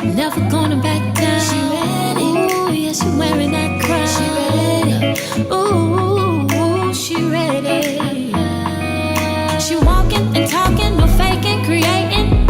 never gonna back down. She ready. Ooh, yeah, she wearing that crown. She ready. Ooh, she ready. She walking and talking, no faking, creating.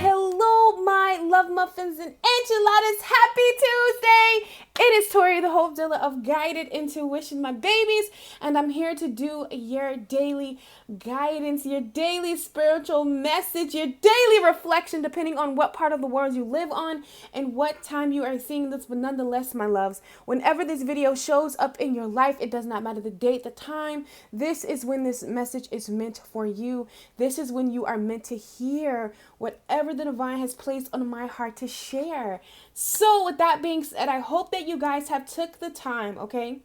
Hello, my love muffins and enchiladas. Happy Tuesday! It is Tori, the Hope Dealer of Guided Intuition, my babies, and I'm here to do your daily guidance, your daily spiritual message, your daily reflection, depending on what part of the world you live on and what time you are seeing this. But nonetheless, my loves, whenever this video shows up in your life, it does not matter the date, the time. This is when this message is meant for you. This is when you are meant to hear whatever the divine has placed on my heart to share. So with that being said, I hope that you guys have took the time, okay,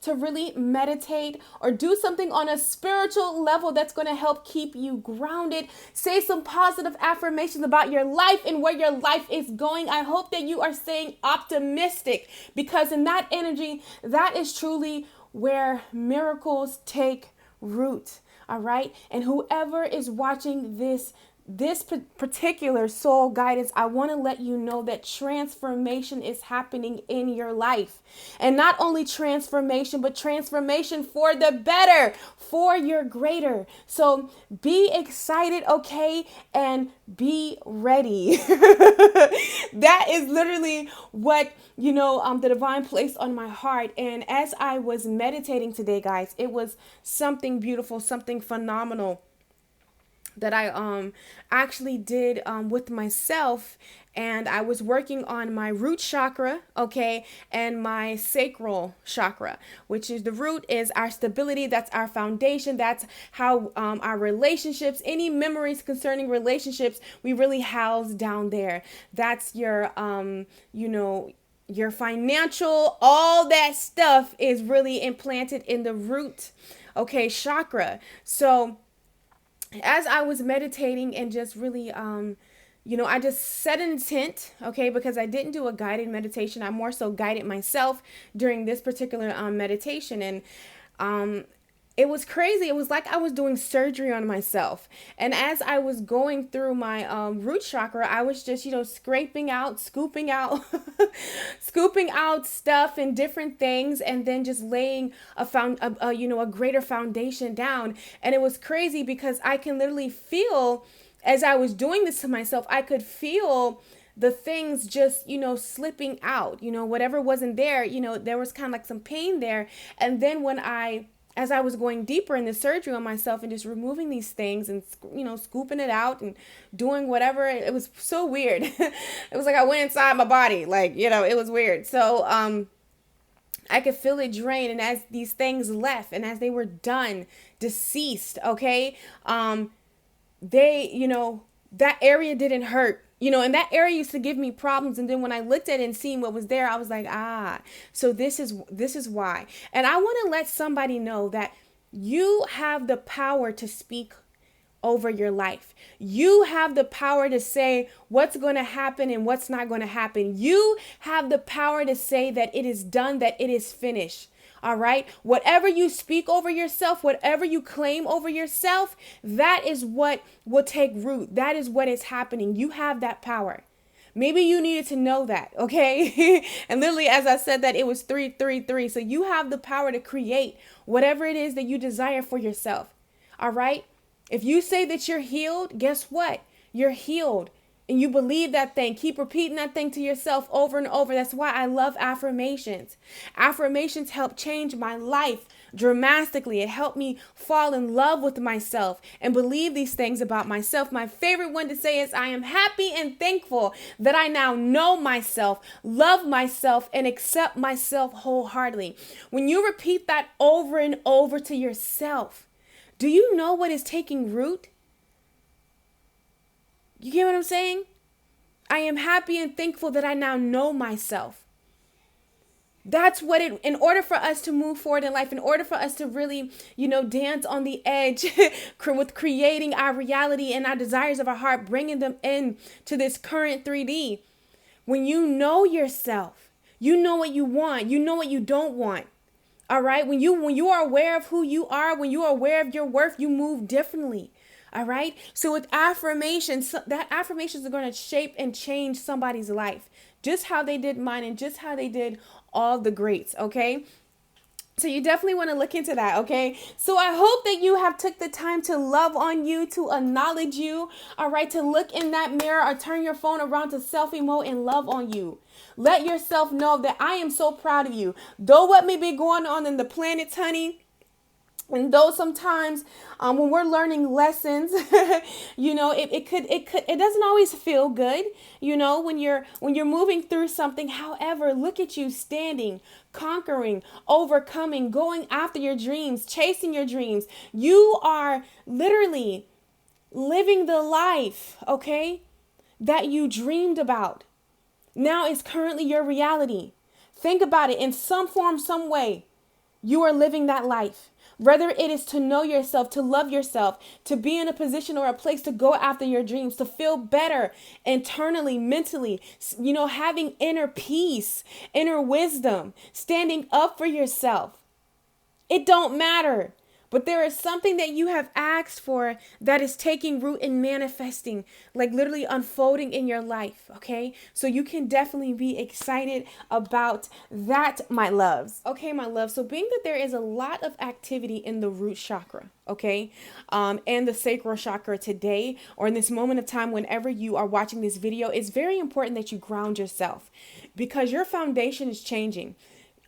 to really meditate or do something on a spiritual level that's going to help keep you grounded. Say some positive affirmations about your life and where your life is going. I hope that you are staying optimistic, because in that energy, that is truly where miracles take root. All right. And whoever is watching this particular soul guidance, I want to let you know that transformation is happening in your life. And not only transformation, but transformation for the better, for your greater. So be excited, okay? And be ready. That is literally what, the divine placed on my heart. And as I was meditating today, guys, it was something beautiful, something phenomenal that I actually did with myself. And I was working on my root chakra, okay, and my sacral chakra, which is the root is our stability. That's our foundation. That's how our relationships, any memories concerning relationships, we really house down there. That's your, your financial, all that stuff is really implanted in the root, okay, chakra. So as I was meditating and just really, I just set an intent, okay, because I didn't do a guided meditation. I more so guided myself during this particular meditation. And it was crazy. It was like I was doing surgery on myself. And as I was going through my root chakra, I was just, scraping out, scooping out, scooping out stuff and different things, and then just laying a greater foundation down. And it was crazy because I can literally feel, as I was doing this to myself, I could feel the things just, slipping out, whatever wasn't there, there was kind of like some pain there. And then as I was going deeper in the surgery on myself and just removing these things and, scooping it out and doing whatever, it was so weird. It was like I went inside my body, like, it was weird. So I could feel it drain. And as these things left and as they were done, deceased, okay, that area didn't hurt. And that area used to give me problems. And then when I looked at it and seen what was there, I was like, so this is why. And I want to let somebody know that you have the power to speak over your life. You have the power to say what's going to happen and what's not going to happen. You have the power to say that it is done, that it is finished. All right. Whatever you speak over yourself, whatever you claim over yourself, that is what will take root. That is what is happening. You have that power. Maybe you needed to know that. Okay. And literally, as I said that, it was 333. So you have the power to create whatever it is that you desire for yourself. All right. If you say that you're healed, guess what? You're healed. And you believe that thing. Keep repeating that thing to yourself over and over. That's why I love affirmations. Affirmations help change my life dramatically. It helped me fall in love with myself and believe these things about myself. My favorite one to say is, I am happy and thankful that I now know myself, love myself, and accept myself wholeheartedly. When you repeat that over and over to yourself, do you know what is taking root? You get what I'm saying? I am happy and thankful that I now know myself. That's what in order for us to move forward in life, in order for us to really, dance on the edge with creating our reality and our desires of our heart, bringing them in to this current 3D. When you know yourself, you know what you want, you know what you don't want. All right. When you are aware of who you are, when you are aware of your worth, you move differently. All right. So with affirmations, that affirmations are going to shape and change somebody's life, just how they did mine and just how they did all the greats. Okay. So you definitely want to look into that, okay? So I hope that you have took the time to love on you, to acknowledge you, all right? To look in that mirror or turn your phone around to selfie mode and love on you. Let yourself know that I am so proud of you. Though what may be going on in the planets, honey, and though sometimes when we're learning lessons, it doesn't always feel good, when you're moving through something. However, look at you standing, conquering, overcoming, going after your dreams, chasing your dreams. You are literally living the life, okay, that you dreamed about. Now it's currently your reality. Think about it in some form, some way. You are living that life. Whether it is to know yourself, to love yourself, to be in a position or a place to go after your dreams, to feel better internally, mentally, having inner peace, inner wisdom, standing up for yourself. It don't matter. But there is something that you have asked for that is taking root and manifesting, like literally unfolding in your life, okay? So you can definitely be excited about that, my loves. Okay, my love. So being that there is a lot of activity in the root chakra, okay, and the sacral chakra today, or in this moment of time, whenever you are watching this video, it's very important that you ground yourself because your foundation is changing.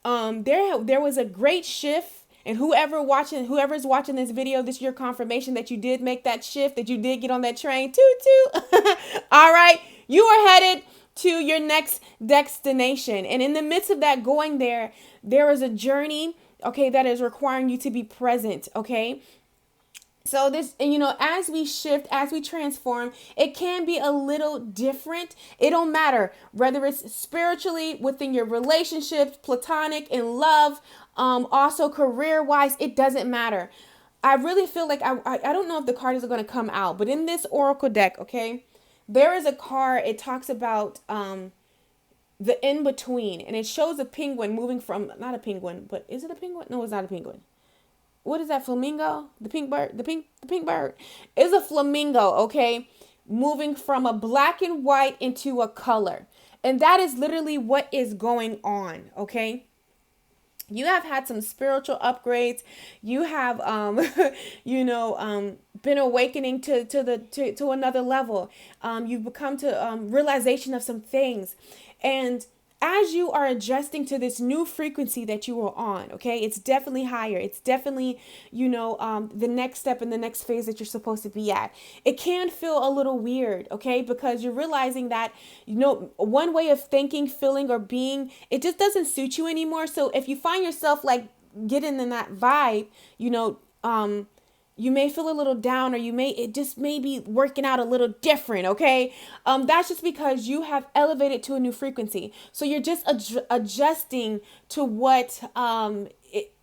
There was a great shift. And whoever's watching this video, this is your confirmation that you did make that shift, that you did get on that train. Toot toot. All right. You are headed to your next destination. And in the midst of that going there is a journey, okay, that is requiring you to be present, okay? So this, as we shift, as we transform, it can be a little different. It don't matter whether it's spiritually, within your relationships, platonic, in love, also career-wise, it doesn't matter. I really feel like I don't know if the cards are going to come out, but in this oracle deck, okay, there is a card. It talks about the in-between, and it shows a penguin moving from, not a penguin, but is it a penguin? No, it's not a penguin. What is that, flamingo? The pink bird, the pink bird is a flamingo, okay? Moving from a black and white into a color. And that is literally what is going on, okay? You have had some spiritual upgrades. You have, been awakening to another level. You've become to realization of some things. And as you are adjusting to this new frequency that you are on, okay, it's definitely higher. It's definitely, the next step in the next phase that you're supposed to be at. It can feel a little weird, okay, because you're realizing that, one way of thinking, feeling, or being, it just doesn't suit you anymore. So if you find yourself like getting in that vibe, you may feel a little down, or it just may be working out a little different, okay? That's just because you have elevated to a new frequency. So you're just adjusting to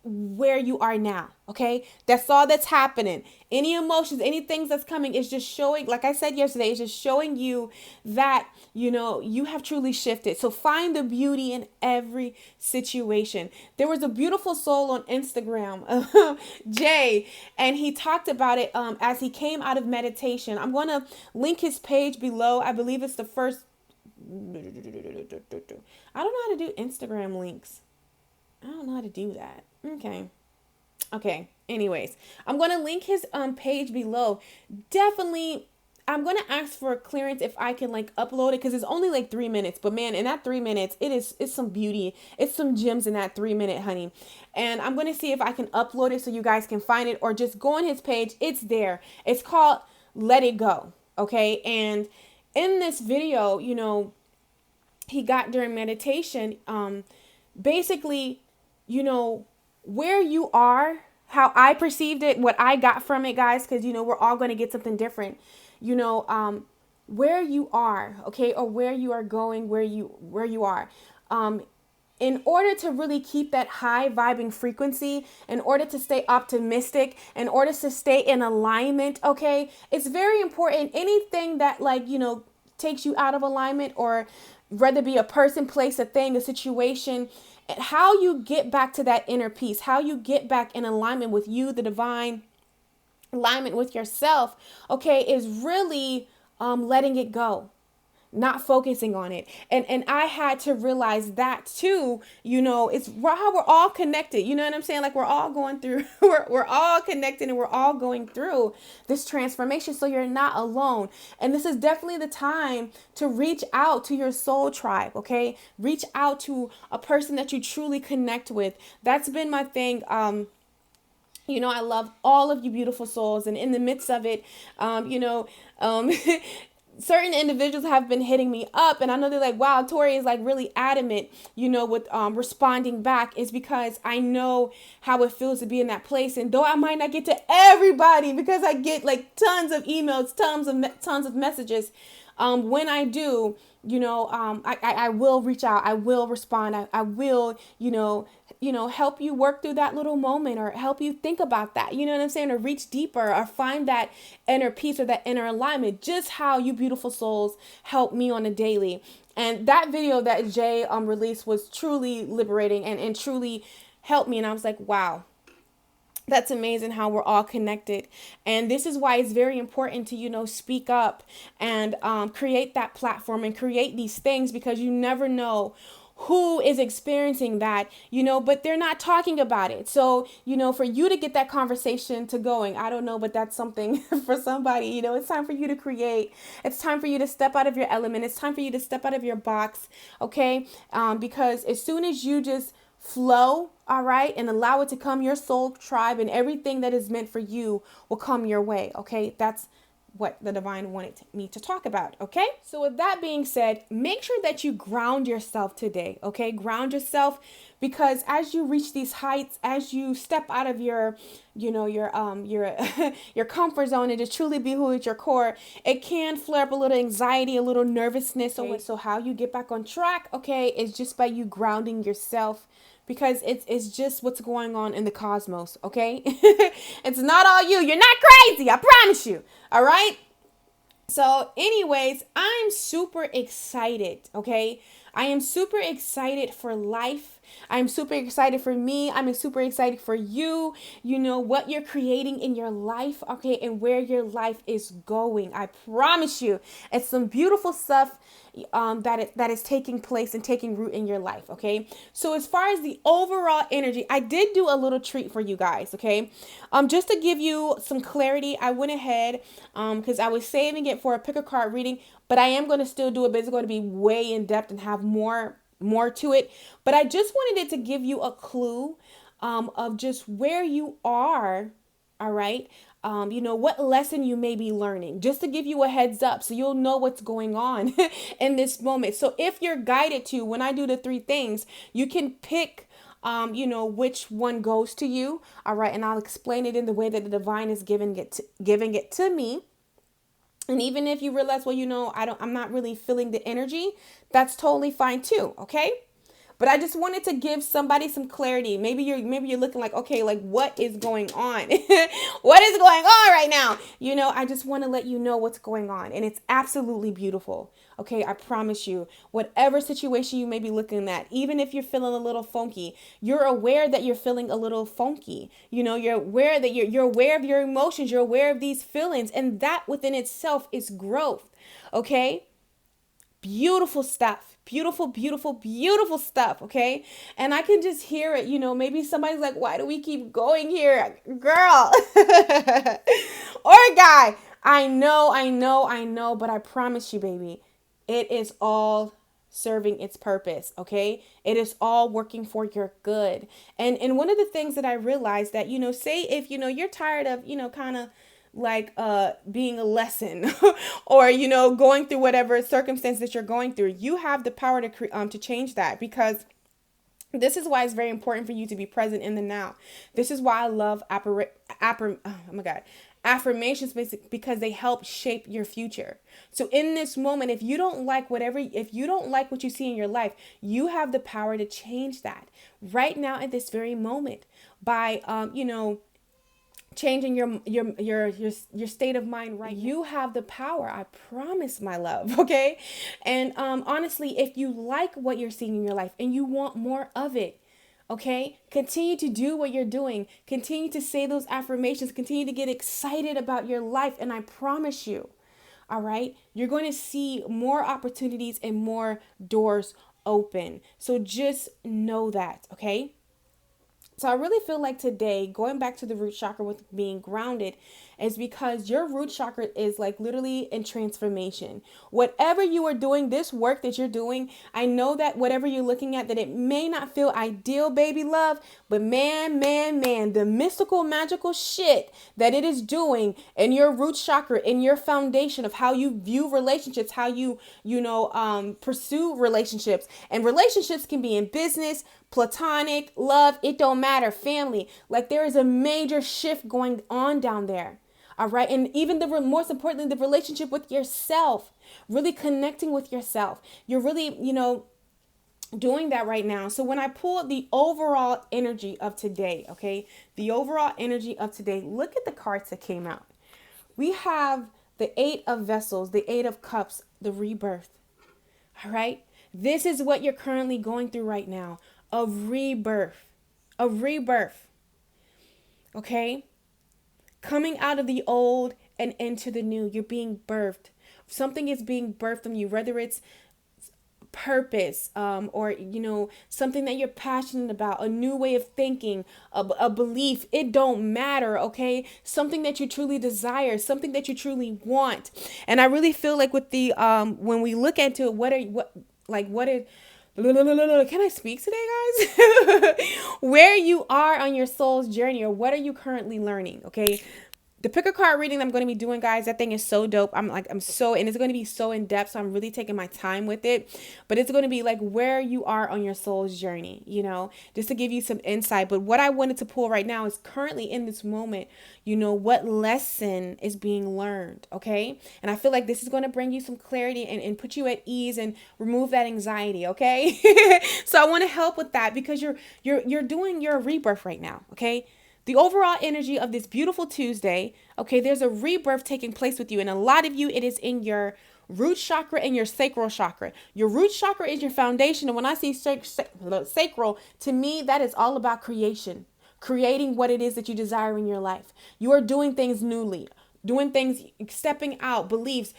where you are now, okay? That's all that's happening. Any emotions, any things that's coming is just showing, like I said yesterday, it's just showing you that, you have truly shifted. So find the beauty in every situation. There was a beautiful soul on Instagram, Jay, and he talked about it as he came out of meditation. I'm going to link his page below. I believe it's the first. I don't know how to do Instagram links. I don't know how to do that. Okay. Anyways, I'm going to link his page below. Definitely, I'm going to ask for clearance if I can upload it, because it's only 3 minutes. But man, in that 3 minutes, it's some beauty. It's some gems in that 3 minute, honey. And I'm going to see if I can upload it so you guys can find it, or just go on his page. It's there. It's called Let It Go. Okay. And in this video, he got during meditation, basically, where you are, how I perceived it, what I got from it, guys, because, we're all going to get something different, where you are, okay, or where you are going, where you are, in order to really keep that high vibing frequency, in order to stay optimistic, in order to stay in alignment, okay, it's very important. Anything that takes you out of alignment, or whether it be a person, place, a thing, a situation, how you get back to that inner peace, how you get back in alignment with you, the divine, alignment with yourself, okay, is really letting it go, not focusing on it. And I had to realize that too. It's how we're all connected. You know what I'm saying? Like, we're all going through, we're all connected, and we're all going through this transformation. So you're not alone. And this is definitely the time to reach out to your soul tribe. Okay. Reach out to a person that you truly connect with. That's been my thing. I love all of you beautiful souls. And in the midst of it, certain individuals have been hitting me up, and I know they're like, wow, Tori is like really adamant, with responding back. Is because I know how it feels to be in that place. And though I might not get to everybody, because I get like tons of emails, tons of messages, when I do, I will reach out. I will respond. I will, help you work through that little moment, or help you think about that. You know what I'm saying? Or reach deeper, or find that inner peace, or that inner alignment, just how you beautiful souls help me on a daily. And that video that Jay released was truly liberating, and truly helped me. And I was like, wow. That's amazing how we're all connected. And this is why it's very important to, speak up and create that platform and create these things, because you never know who is experiencing that, but they're not talking about it. So, for you to get that conversation to going, I don't know, but that's something for somebody. It's time for you to create. It's time for you to step out of your element. It's time for you to step out of your box. Okay. Because as soon as you just flow, all right, and allow it to come, your soul tribe and everything that is meant for you will come your way. Okay. That's what the divine wanted me to talk about. Okay. So with that being said, make sure that you ground yourself today. Okay. Ground yourself, because as you reach these heights, as you step out of your your comfort zone, and to truly be who is your core, it can flare up a little anxiety, a little nervousness. Okay. So how you get back on track, okay, is just by you grounding yourself, because it's just what's going on in the cosmos, okay? It's not all you. You're not crazy, I promise you, all right? So anyways, I'm super excited, okay? I am super excited for life. I'm super excited for me. I'm super excited for you, what you're creating in your life, okay, and where your life is going. I promise you, it's some beautiful stuff that is taking place and taking root in your life, okay? So as far as the overall energy, I did do a little treat for you guys, okay? Just to give you some clarity, I went ahead, because I was saving it for a pick a card reading, but I am going to still do it, but it's going to be way in depth and have more to it. But I just wanted it to give you a clue of just where you are, all right? What lesson you may be learning, just to give you a heads up so you'll know what's going on in this moment. So if you're guided to, when I do the 3 things, you can pick which one goes to you, all right? And I'll explain it in the way that the divine is giving it to me. And even if you realize, well, I'm not really feeling the energy, that's totally fine too. Okay. But I just wanted to give somebody some clarity. Maybe you're looking like, okay, like what is going on? What is going on right now? I just want to let you know what's going on. And it's absolutely beautiful. Okay, I promise you, whatever situation you may be looking at, even if you're feeling a little funky, you're aware that you're feeling a little funky. You're aware that you're aware of your emotions. You're aware of these feelings. And that within itself is growth. Okay. Beautiful stuff. Beautiful, beautiful, beautiful stuff. Okay. And I can just hear it. Maybe somebody's like, why do we keep going here? Girl or guy. I know. But I promise you, baby, it is all serving its purpose. Okay. It is all working for your good. And one of the things that I realized that, say if, you're tired of, kind of like being a lesson or going through whatever circumstance that you're going through, you have the power to change that, because this is why it's very important for you to be present in the now. This is why I love affirmations, because they help shape your future. So in this moment, if you don't like what you see in your life, you have the power to change that right now at this very moment by changing your state of mind. Right, you have the power, I promise, my love. Okay. And honestly, if you like what you're seeing in your life and you want more of it, Okay, continue to do what you're doing. Continue to say those affirmations. Continue to get excited about your life. And I promise you, all right, you're going to see more opportunities and more doors open. So just know that, okay? So I really feel like today, going back to the root chakra with being grounded, is because your root chakra is like literally in transformation. Whatever you are doing, this work that you're doing, I know that whatever you're looking at, that it may not feel ideal, baby love, but man, the mystical, magical shit that it is doing in your root chakra, in your foundation of how you view relationships, how pursue relationships. And relationships can be in business, platonic, love, it don't matter, family. Like there is a major shift going on down there. All right. And even most importantly, the relationship with yourself, really connecting with yourself. You're really, doing that right now. So when I pull the overall energy of today, okay, the overall energy of today, look at the cards that came out. We have the 8 of Vessels, the 8 of Cups, the rebirth. All right. This is what you're currently going through right now. A rebirth. A rebirth. Okay? Coming out of the old and into the new. You're being birthed. Something is being birthed from you, whether it's purpose, or something that you're passionate about, a new way of thinking, a belief. It don't matter. Okay, something that you truly desire, something that you truly want. And I really feel like with the when we look into it, can I speak today, guys? Where you are on your soul's journey, or what are you currently learning? Okay, the pick a card reading I'm going to be doing, guys, that thing is so dope. And it's going to be so in depth. So I'm really taking my time with it. But it's going to be like where you are on your soul's journey, just to give you some insight. But what I wanted to pull right now is currently in this moment, what lesson is being learned. Okay. And I feel like this is going to bring you some clarity and put you at ease and remove that anxiety. Okay. So I want to help with that because you're doing your rebirth right now. Okay. The overall energy of this beautiful Tuesday, okay, there's a rebirth taking place with you. And a lot of you, it is in your root chakra and your sacral chakra. Your root chakra is your foundation. And when I see sacral, to me, that is all about creation, creating what it is that you desire in your life. You are doing things newly, doing things, stepping out, beliefs,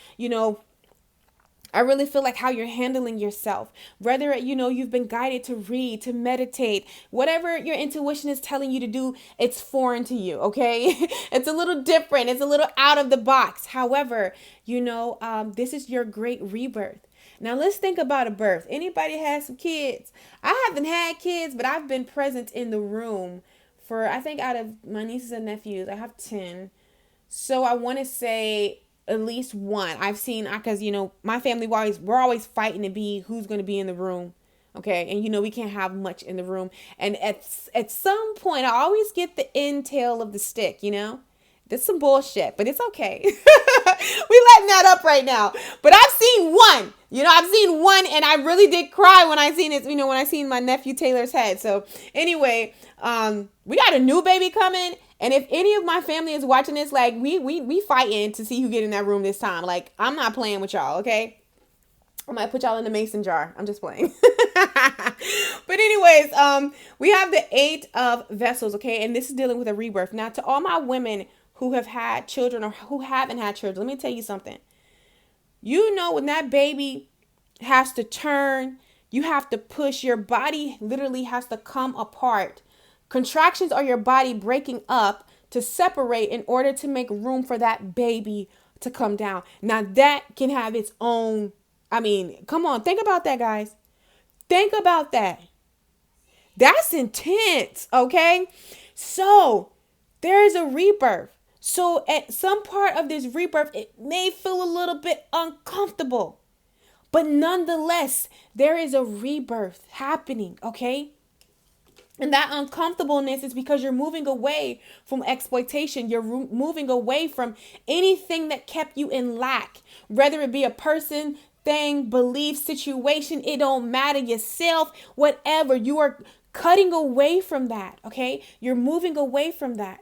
I really feel like how you're handling yourself, whether, you've been guided to read, to meditate, whatever your intuition is telling you to do, it's foreign to you. Okay. It's a little different. It's a little out of the box. However, this is your great rebirth. Now let's think about a birth. Anybody has some kids? I haven't had kids, but I've been present in the room for, I think out of my nieces and nephews, I have 10. So I want to say at least one I've seen, because my family, we're always fighting to be who's going to be in the room. Okay. And we can't have much in the room. And at some point I always get the end tail of the stick. That's some bullshit, but it's okay. We letting that up right now. But I've seen one. I've seen one, and I really did cry when I seen it. When I seen my nephew Taylor's head. So anyway, we got a new baby coming. And if any of my family is watching this, like we fighting to see who get in that room this time. Like, I'm not playing with y'all, okay? I might put y'all in the mason jar. I'm just playing. But anyways, we have the 8 of Vessels, okay? And this is dealing with a rebirth. Now, to all my women who have had children or who haven't had children, let me tell you something. When that baby has to turn, you have to push. Your body literally has to come apart. Contractions are your body breaking up to separate in order to make room for that baby to come down. Now that can have its own, come on, think about that, guys. Think about that. That's intense, okay? So there is a rebirth. So at some part of this rebirth, it may feel a little bit uncomfortable, but nonetheless, there is a rebirth happening, okay? And that uncomfortableness is because you're moving away from exploitation. You're moving away from anything that kept you in lack, whether it be a person, thing, belief, situation. It don't matter, yourself, whatever. You are cutting away from that, okay? You're moving away from that.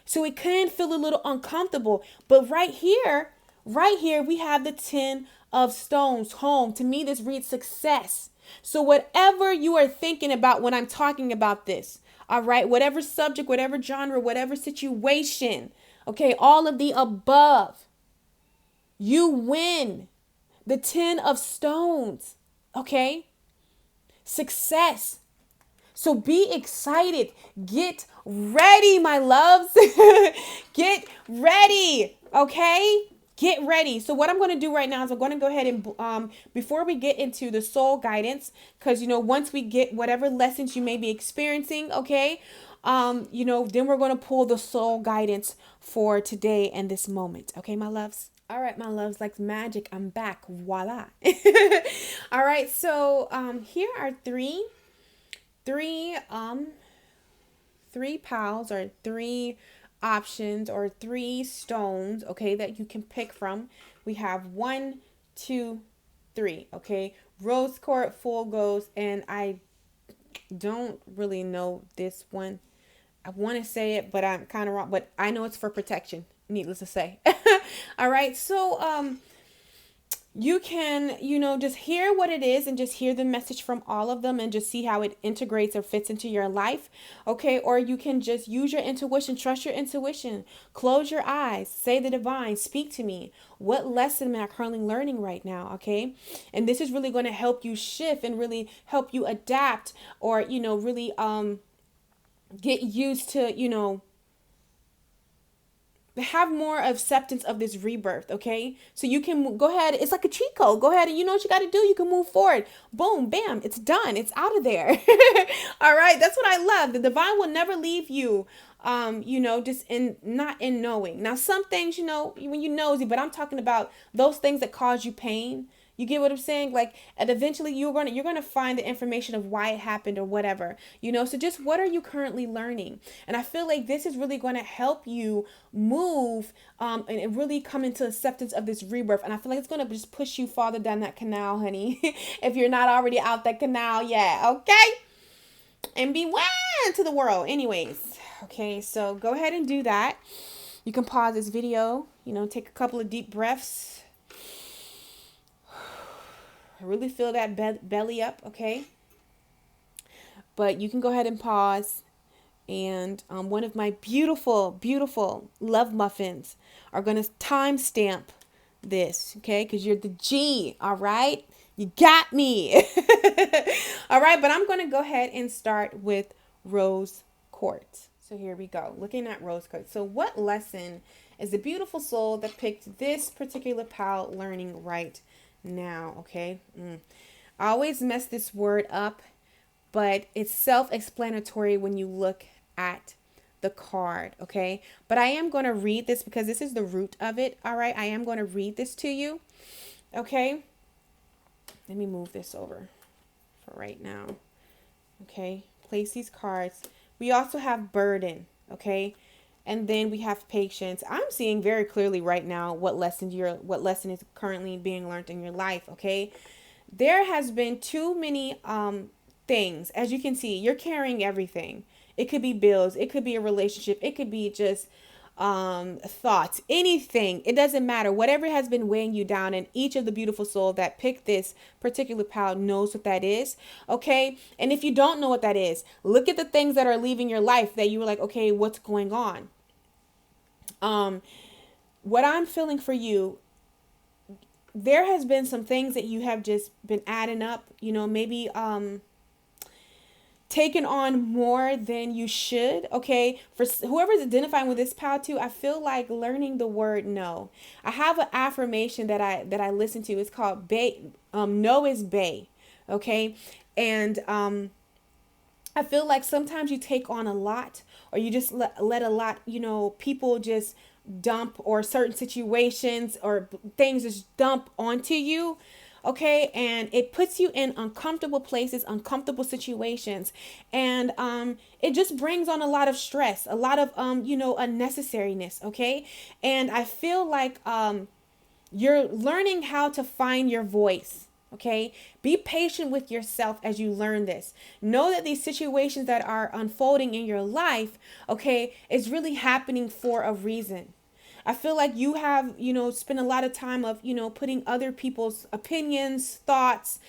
So it can feel a little uncomfortable. But right here, we have the 10 of Stones, home. To me, this reads success. So whatever you are thinking about when I'm talking about this, all right, whatever subject, whatever genre, whatever situation, okay, all of the above, you win the 10 of stones, okay? Success. So be excited. Get ready, my loves. Get ready, okay? Get ready. So what I'm going to do right now is I'm going to go ahead and before we get into the soul guidance, because once we get whatever lessons you may be experiencing, okay, then we're going to pull the soul guidance for today and this moment. Okay, my loves. All right, my loves, like magic, I'm back. Voila. All right, so here are three piles or three options or three stones, okay, that you can pick from. We have 1, 2, 3, okay, rose quartz, full gold, and I don't really know this one. I want to say it, but I'm kind of wrong, but I know it's for protection, needless to say. All right, so you can, just hear what it is and just hear the message from all of them and just see how it integrates or fits into your life. Okay. Or you can just use your intuition, trust your intuition, close your eyes, say the divine, speak to me. What lesson am I currently learning right now? Okay. And this is really going to help you shift and really help you adapt or, really, get used to, have more acceptance of this rebirth, okay? So you can go ahead, it's like a cheat code. Go ahead and you know what you got to do. You can move forward. Boom, bam, it's done. It's out of there. All right, that's what I love. The divine will never leave you, just not in knowing. Now, some things, when you nosy, but I'm talking about those things that cause you pain. You get what I'm saying? Like, and eventually you're gonna find the information of why it happened or whatever, So just what are you currently learning? And I feel like this is really going to help you move and really come into acceptance of this rebirth. And I feel like it's going to just push you farther down that canal, honey, if you're not already out that canal yet, okay? And be one to the world. Anyways, okay, so go ahead and do that. You can pause this video, take a couple of deep breaths. Really feel that belly up, okay? But you can go ahead and pause. And one of my beautiful, beautiful love muffins are going to timestamp this, okay? Because you're the G, all right? You got me. All right, but I'm going to go ahead and start with rose quartz. So here we go. Looking at rose quartz. So what lesson is the beautiful soul that picked this particular pal learning right now, okay? I always mess this word up, but it's self-explanatory when you look at the card, okay? But I am going to read this because this is the root of it, all right? I am going to read this to you, okay? Let me move this over for right now, okay? Place these cards. We also have burden, okay? And then we have patience. I'm seeing very clearly right now what lesson is currently being learned in your life, okay? There has been too many things. As you can see, you're carrying everything. It could be bills, it could be a relationship, it could be just thoughts, anything. It doesn't matter. Whatever has been weighing you down, and each of the beautiful soul that picked this particular pile knows what that is, okay? And if you don't know what that is, look at the things that are leaving your life that you were like, okay, what's going on? What I'm feeling for you, there has been some things that you have just been adding up, maybe taking on more than you should, okay? For whoever's identifying with this pal too, I feel like learning the word no. I have an affirmation that I listen to. It's called no is bay, okay? And I feel like sometimes you take on a lot, or you just let a lot, people just dump, or certain situations or things just dump onto you, okay? And it puts you in uncomfortable places, uncomfortable situations, and it just brings on a lot of stress, a lot of unnecessariness, okay? And I feel like you're learning how to find your voice. Okay, be patient with yourself as you learn this. Know that these situations that are unfolding in your life, okay, is really happening for a reason. I feel like you have, spent a lot of time of, putting other people's opinions, thoughts,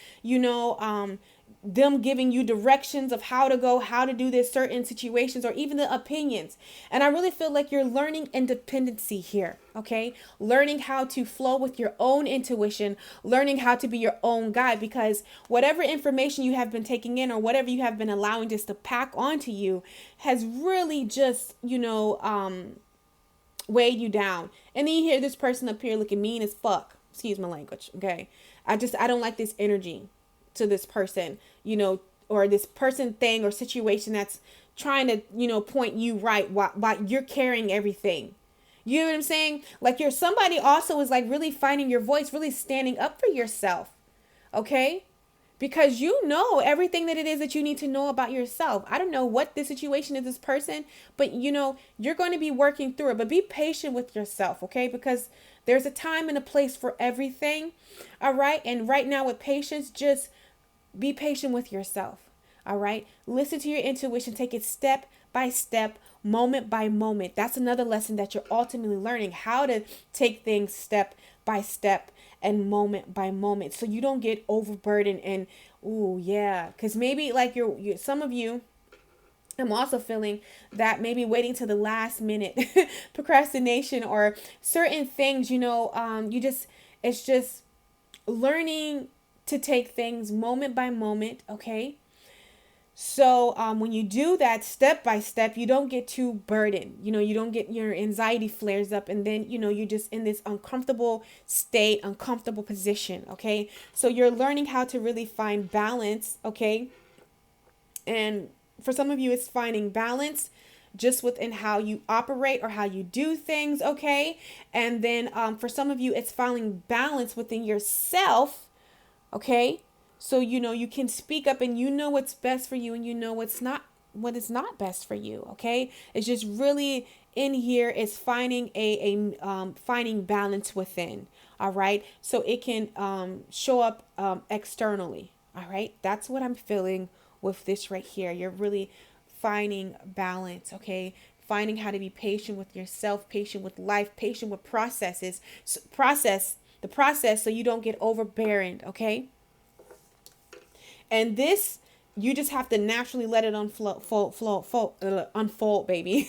them giving you directions of how to go, how to do this certain situations, or even the opinions. And I really feel like you're learning independency here, okay? Learning how to flow with your own intuition, learning how to be your own guide, because whatever information you have been taking in or whatever you have been allowing just to pack onto you has really just, weighed you down. And then you hear this person up here looking mean as fuck. Excuse my language, okay? I don't like this energy to this person, or this person, thing, or situation that's trying to, point you right while you're carrying everything. You know what I'm saying? Like you're somebody also is like really finding your voice, really standing up for yourself. Okay? Because you know everything that it is that you need to know about yourself. I don't know what the situation is, this person, but you're going to be working through it. But be patient with yourself, okay? Because there's a time and a place for everything. All right? And right now with patience, just be patient with yourself. All right. Listen to your intuition. Take it step by step, moment by moment. That's another lesson that you're ultimately learning, how to take things step by step and moment by moment, so you don't get overburdened. And because maybe like you're some of you, I'm also feeling that maybe waiting to the last minute, procrastination or certain things, it's just learning to take things moment by moment, okay? So when you do that step by step, you don't get too burdened. You don't get your anxiety flares up, and then, you're just in this uncomfortable state, uncomfortable position, okay? So you're learning how to really find balance, okay? And for some of you, it's finding balance just within how you operate or how you do things, okay? And then for some of you, it's finding balance within yourself. Okay, so you can speak up, and what's best for you, and what is not best for you. Okay, it's just really in here is finding finding balance within. All right, so it can show up externally. All right, that's what I'm feeling with this right here. You're really finding balance. Okay, finding how to be patient with yourself, patient with life, patient with processes, the process, so you don't get overbearing, okay? And this, you just have to naturally let it unfold, baby.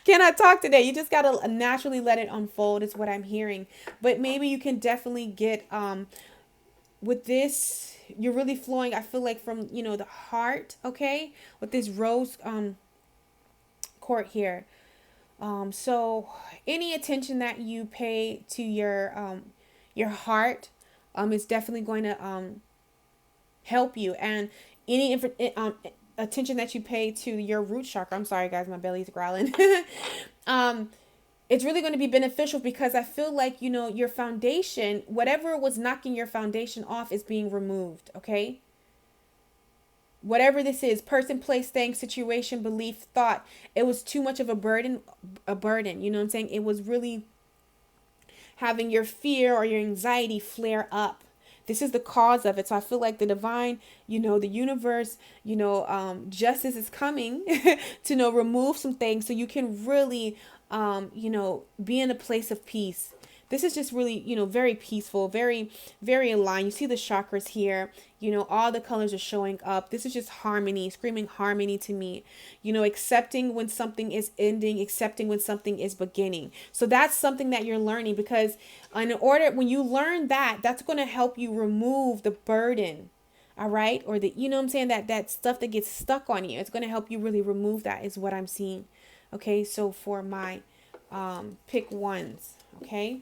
Can I talk today? You just gotta naturally let it unfold is what I'm hearing. But maybe you can definitely get with this, you're really flowing, I feel like, from the heart, okay, with this rose court here. So any attention that you pay to your heart is definitely going to help you. And any attention that you pay to your root chakra, I'm sorry guys, my belly's growling, it's really going to be beneficial, because I feel like your foundation, whatever was knocking your foundation off, is being removed. Okay, whatever this is, person, place, thing, situation, belief, thought, it was too much of a burden, you know what I'm saying? It was really having your fear or your anxiety flare up. This is the cause of it. So I feel like the divine, the universe, justice is coming to remove some things, so you can really be in a place of peace. This is just really, very peaceful, very, very aligned. You see the chakras here, all the colors are showing up. This is just harmony, screaming harmony to me, accepting when something is ending, accepting when something is beginning. So that's something that you're learning, because when you learn that, that's going to help you remove the burden. All right. Or that stuff that gets stuck on you. It's going to help you really remove that, is what I'm seeing. Okay. So for my pick ones. Okay.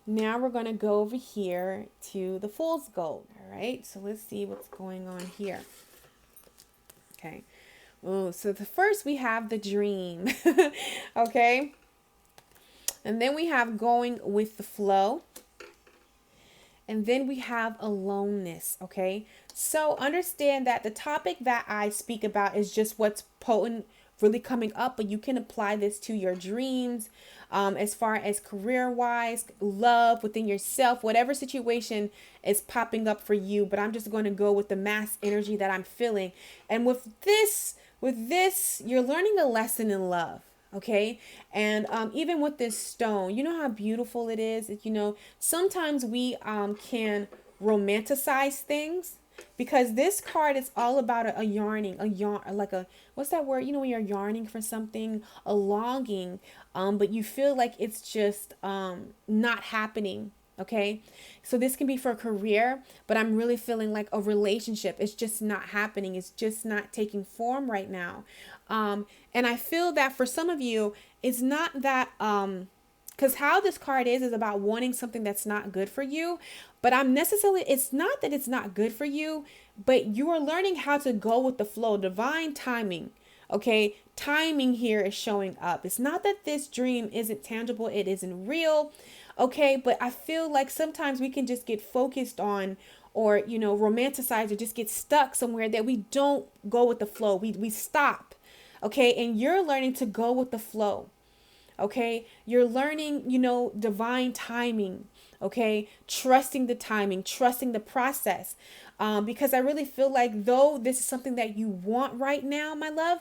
Now we're going to go over here to the Fool's Gold. All right. So let's see what's going on here. Okay. Oh, so the first we have the dream. Okay. And then we have going with the flow. And then we have aloneness. Okay. So understand that the topic that I speak about is just what's potent, really coming up, but you can apply this to your dreams, as far as career wise, love, within yourself, whatever situation is popping up for you. But I'm just going to go with the mass energy that I'm feeling. And with this, you're learning a lesson in love. Okay. And even with this stone, you know how beautiful it is. Sometimes we can romanticize things, because this card is all about a yarning, a yarn, like a, what's that word? When you're yarning for something, a longing, but you feel like it's just not happening. Okay. So this can be for a career, but I'm really feeling like a relationship. It's just not happening. It's just not taking form right now. And I feel that for some of you, it's not that, because how this card is about wanting something that's not good for you. But it's not that it's not good for you, but you are learning how to go with the flow, divine timing. Okay, timing here is showing up. It's not that this dream isn't tangible, it isn't real. Okay, but I feel like sometimes we can just get focused on, or romanticize, or just get stuck somewhere that we don't go with the flow. We stop. Okay, and you're learning to go with the flow. Okay, you're learning, divine timing. Okay, trusting the timing, trusting the process. Because I really feel like, though this is something that you want right now, my love,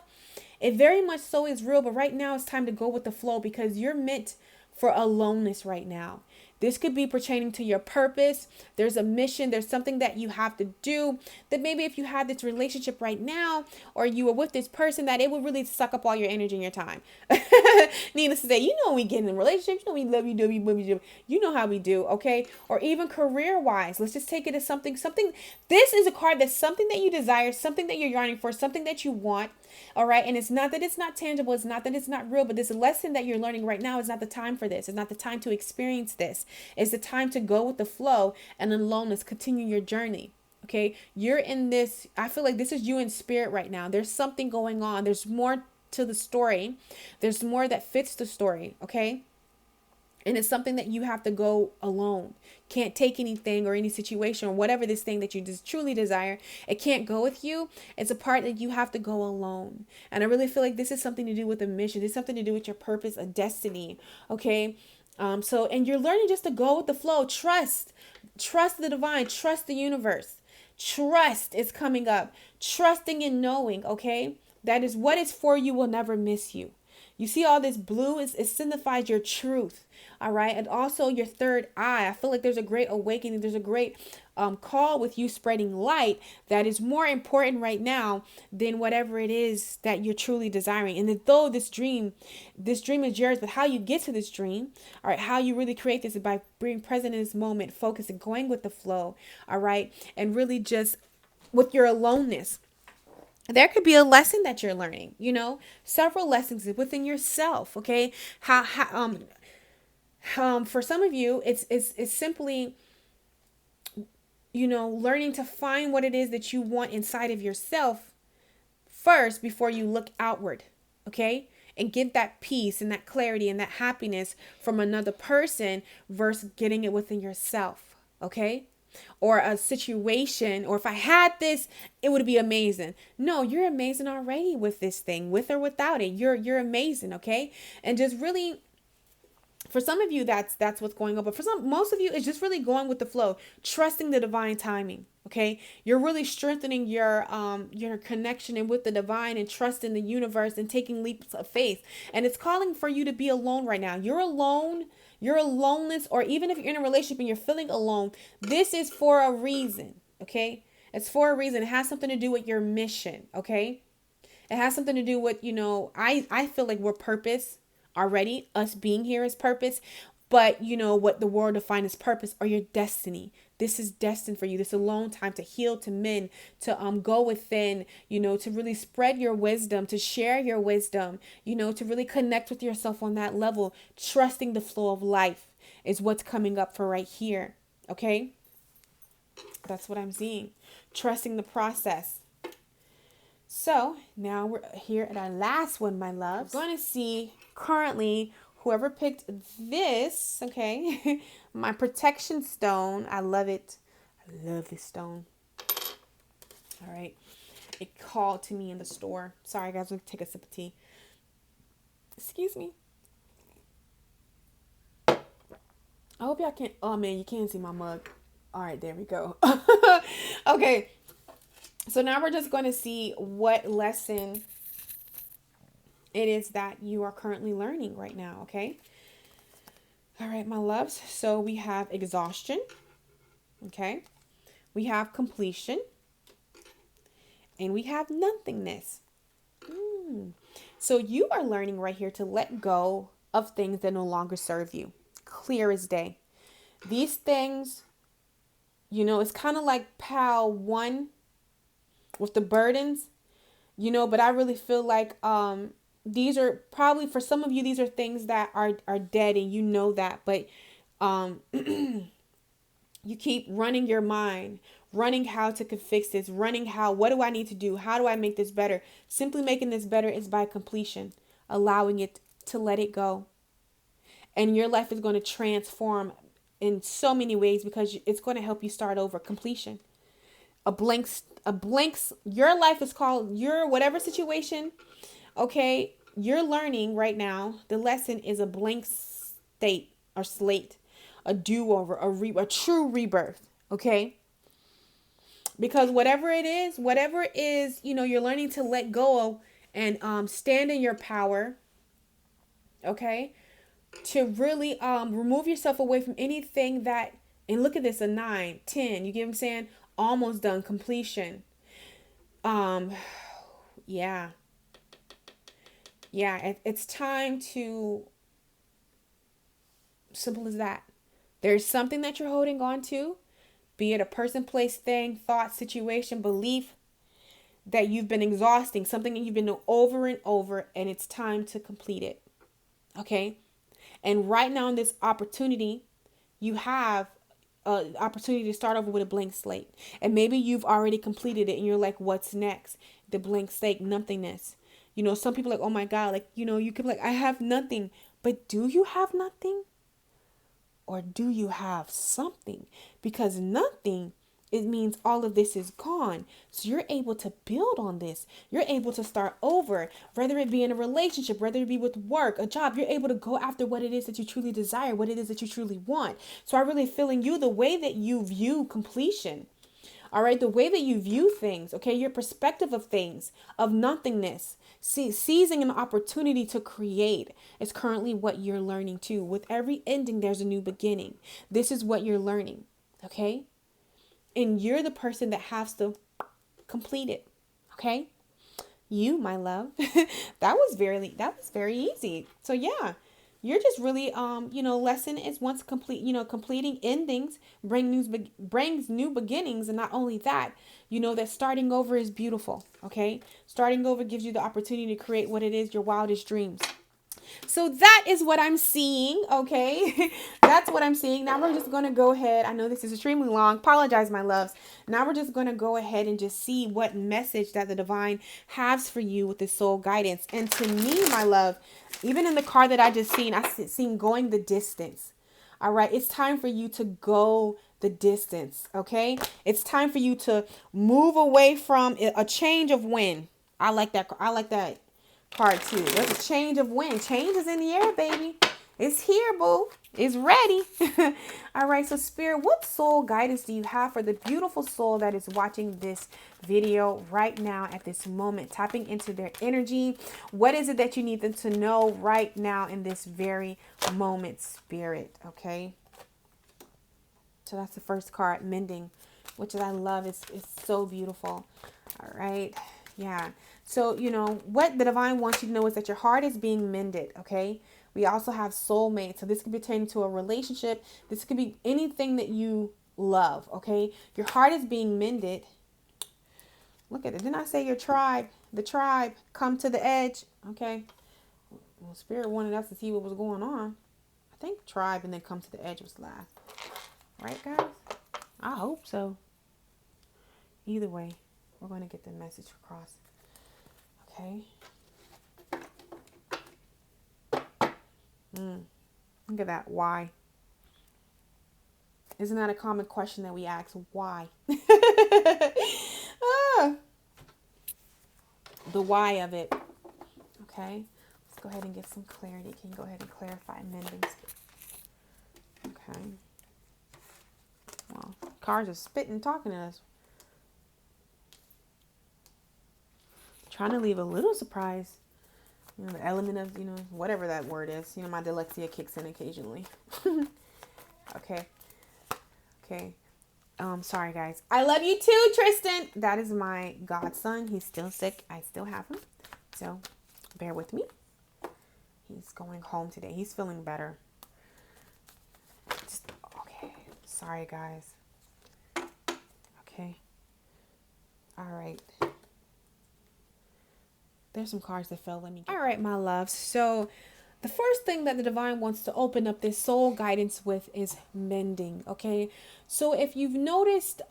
it very much so is real. But right now it's time to go with the flow, because you're meant for aloneness right now. This could be pertaining to your purpose. There's a mission. There's something that you have to do, that maybe if you had this relationship right now, or you were with this person, that it would really suck up all your energy and your time. Needless to say, we get in relationships, we love you, you know how we do, okay? Or even career-wise. Let's just take it as something. This is a card that's something that you desire, something that you're yearning for, something that you want. All right. And it's not that it's not tangible. It's not that it's not real, but this lesson that you're learning right now is not the time for this. It's not the time to experience this. It's the time to go with the flow and aloneness, continue your journey. Okay. You're in this. I feel like this is you in spirit right now. There's something going on. There's more to the story. There's more that fits the story. Okay. And it's something that you have to go alone. Can't take anything or any situation or whatever this thing that you just truly desire. It can't go with you. It's a part that you have to go alone. And I really feel like this is something to do with a mission. It's something to do with your purpose, a destiny. Okay. And you're learning just to go with the flow. Trust the divine, trust the universe. Trust is coming up. Trusting and knowing. Okay. That is what is for you will never miss you. You see all this blue, it signifies your truth. All right. And also your third eye. I feel like there's a great awakening. There's a great call with you spreading light that is more important right now than whatever it is that you're truly desiring. And though this dream is yours, but how you get to this dream, all right, how you really create this is by being present in this moment, focusing, going with the flow. All right. And really just with your aloneness. There could be a lesson that you're learning, several lessons within yourself. Okay. For some of you, it's simply, learning to find what it is that you want inside of yourself first before you look outward. Okay. And get that peace and that clarity and that happiness from another person versus getting it within yourself. Okay. Or a situation, or if I had this, it would be amazing. No, you're amazing already with this thing, with or without it. You're amazing, okay? And just really, for some of you, that's what's going on. But for most of you, it's just really going with the flow, trusting the divine timing. Okay, you're really strengthening your connection and with the divine, and trust in the universe, and taking leaps of faith. And it's calling for you to be alone right now. You're alone. Your aloneness, or even if you're in a relationship and you're feeling alone, this is for a reason. Okay, it's for a reason. It has something to do with your mission. Okay, it has something to do with I feel like we're purpose already. Us being here is purpose. But what the world defines as purpose, or your destiny. This is destined for you. This alone time to heal, to mend, to go within, to really spread your wisdom, to share your wisdom, to really connect with yourself on that level. Trusting the flow of life is what's coming up for right here. Okay? That's what I'm seeing. Trusting the process. So now we're here at our last one, my love. We're going to see currently whoever picked this, okay, my protection stone. I love it. I love this stone. All right. It called to me in the store. Sorry, guys. We'll take a sip of tea. Excuse me. I hope y'all can't. Oh, man, you can't see my mug. All right, there we go. Okay. So now we're just going to see what lesson it is that you are currently learning right now, okay? All right, my loves. So we have exhaustion, okay? We have completion, and we have nothingness. So you are learning right here to let go of things that no longer serve you. Clear as day. These things, it's kind of like pile one with the burdens, but I really feel like these are probably, for some of you, these are things that are dead, and you know that, but you keep running your mind, running how to fix this, running what do I need to do? How do I make this better? Simply making this better is by completion, allowing it to let it go. And your life is going to transform in so many ways because it's going to help you start over. Completion. Your life is called your whatever situation. Okay. You're learning right now. The lesson is a blank state or slate, a do-over, a true rebirth. Okay. Because whatever it is, you're learning to let go of and stand in your power. Okay. To really remove yourself away from anything that, and look at this, a 9, 10, you get what I'm saying? Almost done, completion. Yeah. It's time to, simple as that. There's something that you're holding on to, be it a person, place, thing, thought, situation, belief, that you've been exhausting, something that you've been doing over and over, and it's time to complete it. Okay? And right now in this opportunity, you have an opportunity to start over with a blank slate. And maybe you've already completed it and you're like, what's next? The blank slate, nothingness. Some people are like, oh my God, like, you could be like, I have nothing. But do you have nothing? Or do you have something? Because nothing, it means all of this is gone. So you're able to build on this. You're able to start over, whether it be in a relationship, whether it be with work, a job. You're able to go after what it is that you truly desire, what it is that you truly want. So I really feel in you the way that you view completion. All right, the way that you view things, okay, your perspective of things, of nothingness, seizing an opportunity to create is currently what you're learning too. With every ending, there's a new beginning. This is what you're learning, okay? And you're the person that has to complete it, okay? You, my love, that was very easy. So yeah. You're just really, lesson is once complete, completing endings brings new beginnings. And not only that, that starting over is beautiful. Okay. Starting over gives you the opportunity to create what it is, your wildest dreams. So that is what I'm seeing. Okay. That's what I'm seeing. Now we're just going to go ahead. I know this is extremely long. Apologize, my loves. Now we're just going to go ahead and just see what message that the divine has for you with this soul guidance. And to me, my love, even in the card that I just seen, I seen going the distance. All right. It's time for you to go the distance. Okay. It's time for you to move away from a change of wind. I like that. I like that card too. There's a change of wind. Change is in the air, baby. It's here, boo. It's ready. All right. So Spirit, what soul guidance do you have for the beautiful soul that is watching this video right now at this moment, tapping into their energy? What is it that you need them to know right now in this very moment, Spirit? Okay. So that's the first card, mending, which I love. It's so beautiful. All right. Yeah. So, what the divine wants you to know is that your heart is being mended. Okay. We also have soulmate. So this could be turned into a relationship. This could be anything that you love. Okay. Your heart is being mended. Look at it. Didn't I say your tribe? The tribe come to the edge. Okay. Well, Spirit wanted us to see what was going on. I think tribe and then come to the edge was last. Right, guys? I hope so. Either way, we're going to get the message across. Okay. Look at that. Why? Isn't that a common question that we ask? Why? The why of it. Okay. Let's go ahead and get some clarity. Can you go ahead and clarify mending? Okay. Well, cards are spitting, talking to us. Trying to leave a little surprise. the element of, whatever that word is. My dyslexia kicks in occasionally. Okay. Okay. Sorry guys. I love you too, Tristan. That is my godson. He's still sick. I still have him. So bear with me. He's going home today. He's feeling better. Okay. Sorry guys. Okay. All right. There's some cards that fell. Let me get. All right, my loves. So the first thing that the divine wants to open up this soul guidance with is mending. Okay. So if you've noticed,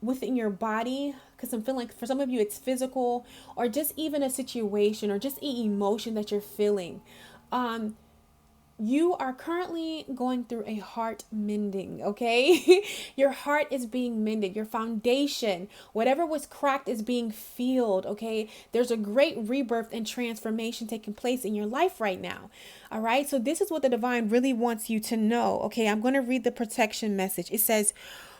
within your body, because I'm feeling like for some of you it's physical, or just even a situation or just an emotion that you're feeling, you are currently going through a heart mending, okay? Your heart is being mended. Your foundation, whatever was cracked, is being filled, okay? There's a great rebirth and transformation taking place in your life right now, all right? So this is what the divine really wants you to know, okay? I'm going to read the protection message. It says,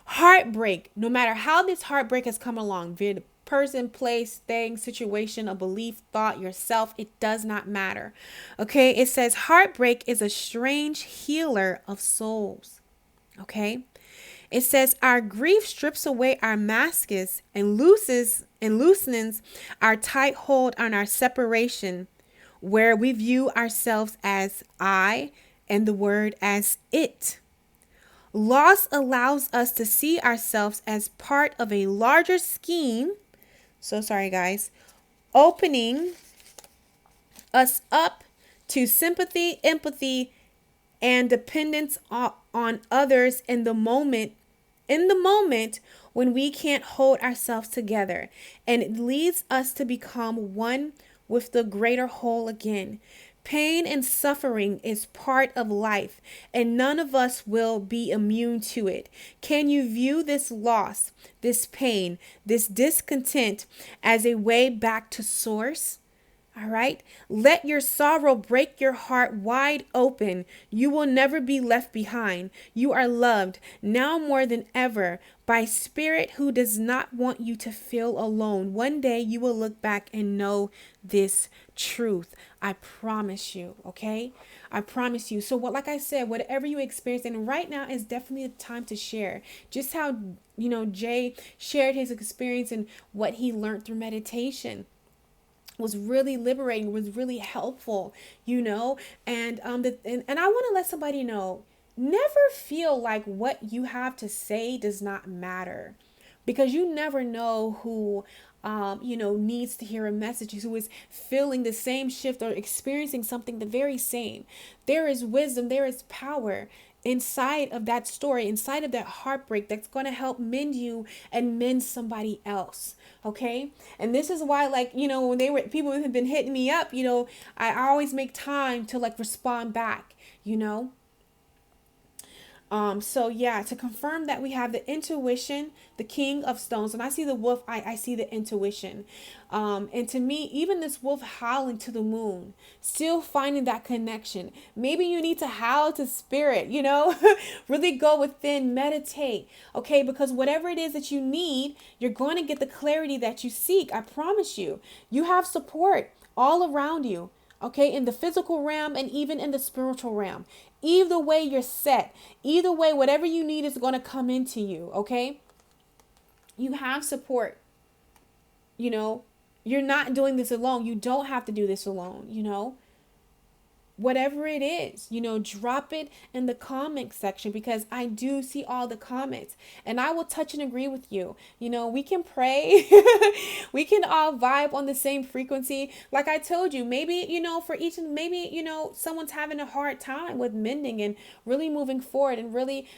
heartbreak, no matter how this heartbreak has come along, via the person, place, thing, situation, a belief, thought, yourself, it does not matter. Okay, it says heartbreak is a strange healer of souls. Okay, it says our grief strips away our masks and loosens our tight hold on our separation, where we view ourselves as I and the word as it. Loss allows us to see ourselves as part of a larger scheme. So sorry, guys. Opening us up to sympathy, empathy, and dependence on others in the moment when we can't hold ourselves together. And it leads us to become one with the greater whole again. Pain and suffering is part of life, and none of us will be immune to it. Can you view this loss, this pain, this discontent as a way back to source? All right. Let your sorrow break your heart wide open. You will never be left behind. You are loved now more than ever by Spirit who does not want you to feel alone. One day you will look back and know this truth. I promise you. Okay. I promise you. So like I said, whatever you experience, and right now is definitely the time to share just how, Jay shared his experience and what he learned through meditation. Was really liberating, was really helpful, and I want to let somebody know, never feel like what you have to say does not matter, because you never know who needs to hear a message, who is feeling the same shift or experiencing something the very same. There is wisdom, there is power inside of that story, inside of that heartbreak, that's going to help mend you and mend somebody else. Okay. And this is why, when people have been hitting me up, I always make time to respond back, So yeah, to confirm that we have the intuition, the King of Stones. When I see the wolf, I see the intuition. And to me, even this wolf howling to the moon, still finding that connection. Maybe you need to howl to spirit, really go within, meditate. Okay. Because whatever it is that you need, you're going to get the clarity that you seek. I promise you, you have support all around you. Okay, in the physical realm and even in the spiritual realm. Either way, you're set. Either way, whatever you need is going to come into you. Okay, you have support. You're not doing this alone. You don't have to do this alone. Whatever it is, drop it in the comment section, because I do see all the comments and I will touch and agree with you. We can pray. We can all vibe on the same frequency. Like I told you, maybe, for each, maybe, someone's having a hard time with mending and really moving forward and really,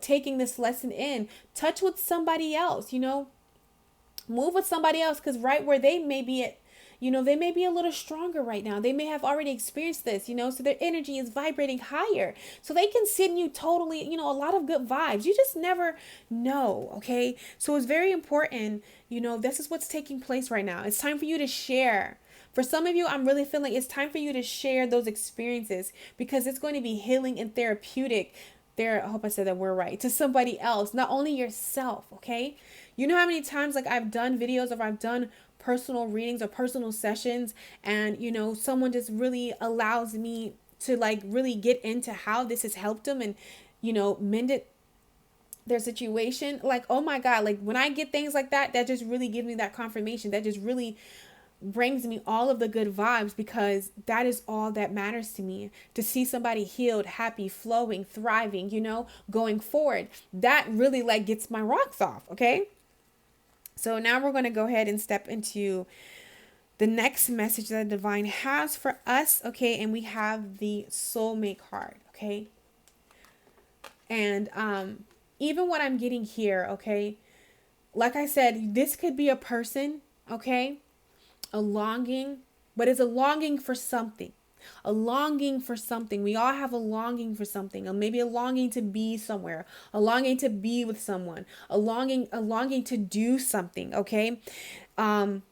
taking this lesson in. Touch with somebody else, move with somebody else, because right where they may be at, they may be a little stronger right now. They may have already experienced this, so their energy is vibrating higher. So they can send you totally, a lot of good vibes. You just never know, okay? So it's very important, this is what's taking place right now. It's time for you to share. For some of you, I'm really feeling it's time for you to share those experiences, because it's going to be healing and therapeutic. I hope I said that word right, to somebody else, not only yourself, okay? You know how many times I've done videos or I've done personal readings or personal sessions, and someone just really allows me to like really get into how this has helped them and mended their situation, like, oh my God, like when I get things like that, that just really gives me that confirmation. That just really brings me all of the good vibes, because that is all that matters to me. To see somebody healed, happy, flowing, thriving, going forward, that really like gets my rocks off. Okay. So now we're going to go ahead and step into the next message that the divine has for us. Okay. And we have the soulmate card. Okay. And, even what I'm getting here, okay, like I said, this could be a person, okay, a longing, but it's a longing for something, a longing for something. We all have a longing for something, or maybe a longing to be somewhere, a longing to be with someone, a longing to do something, okay, and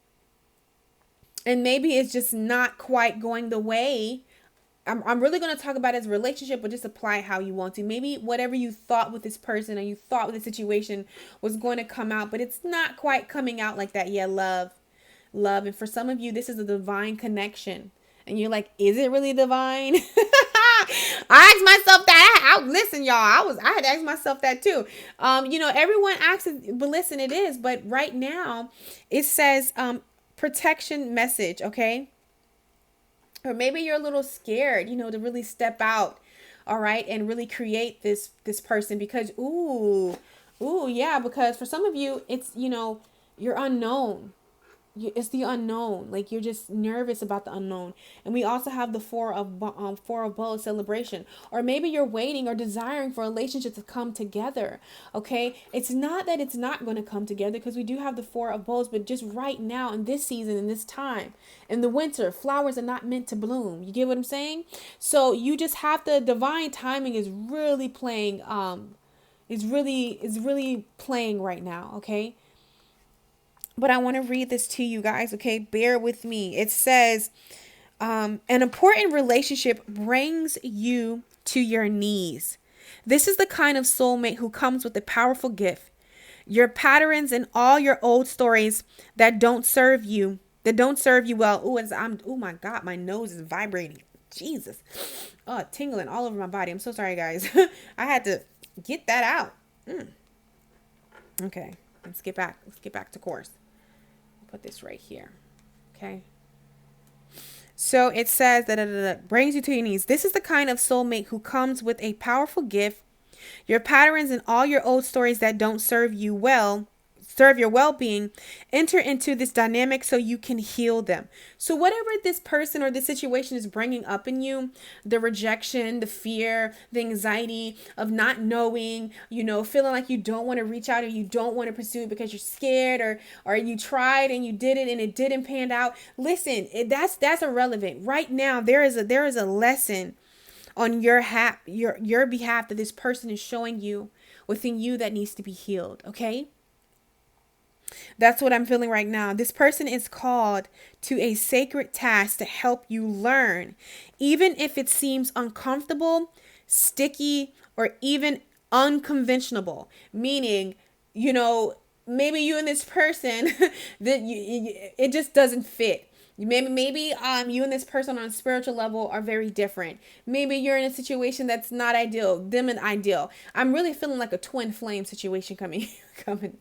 maybe it's just not quite going the way. I'm really going to talk about it as a relationship, but just apply how you want to. Maybe whatever you thought with this person or you thought with the situation was going to come out, but it's not quite coming out like that. Yeah, love. And for some of you, this is a divine connection. And you're like, is it really divine? I asked myself that. Listen, y'all, I had to ask myself that too. Everyone asks, but listen, it is. But right now, it says protection message, okay? Or maybe you're a little scared, to really step out, all right, and really create this person, because yeah, because for some of you, it's you're unknown. It's the unknown. Like, you're just nervous about the unknown. And we also have the four of bowls, celebration. Or maybe you're waiting or desiring for a relationship to come together. Okay, it's not that it's not going to come together, because we do have the four of bowls, but just right now in this season, in this time, in the winter, flowers are not meant to bloom. You get what I'm saying? So you just have to, divine timing is really playing. Is really playing right now. Okay. But I want to read this to you guys, okay? Bear with me. It says, an important relationship brings you to your knees. This is the kind of soulmate who comes with a powerful gift. Your patterns and all your old stories that don't serve you well. Oh my God, my nose is vibrating. Jesus. Oh, tingling all over my body. I'm so sorry, guys. I had to get that out. Okay, let's get back to course. Put this right here. Okay. So it says that brings you to your knees. This is the kind of soulmate who comes with a powerful gift. Your patterns and all your old stories that don't serve your well-being, enter into this dynamic so you can heal them. So whatever this person or this situation is bringing up in you, the rejection, the fear, the anxiety of not knowing, feeling like you don't want to reach out or you don't want to pursue it because you're scared, or you tried and you did it and it didn't pan out. Listen, that's irrelevant. Right now, there is a lesson on your behalf that this person is showing you within you that needs to be healed. Okay. That's what I'm feeling right now. This person is called to a sacred task to help you learn, even if it seems uncomfortable, sticky, or even unconventional. Meaning, maybe you and this person it just doesn't fit. Maybe you and this person on a spiritual level are very different. Maybe you're in a situation that's not ideal, them and ideal. I'm really feeling like a twin flame situation coming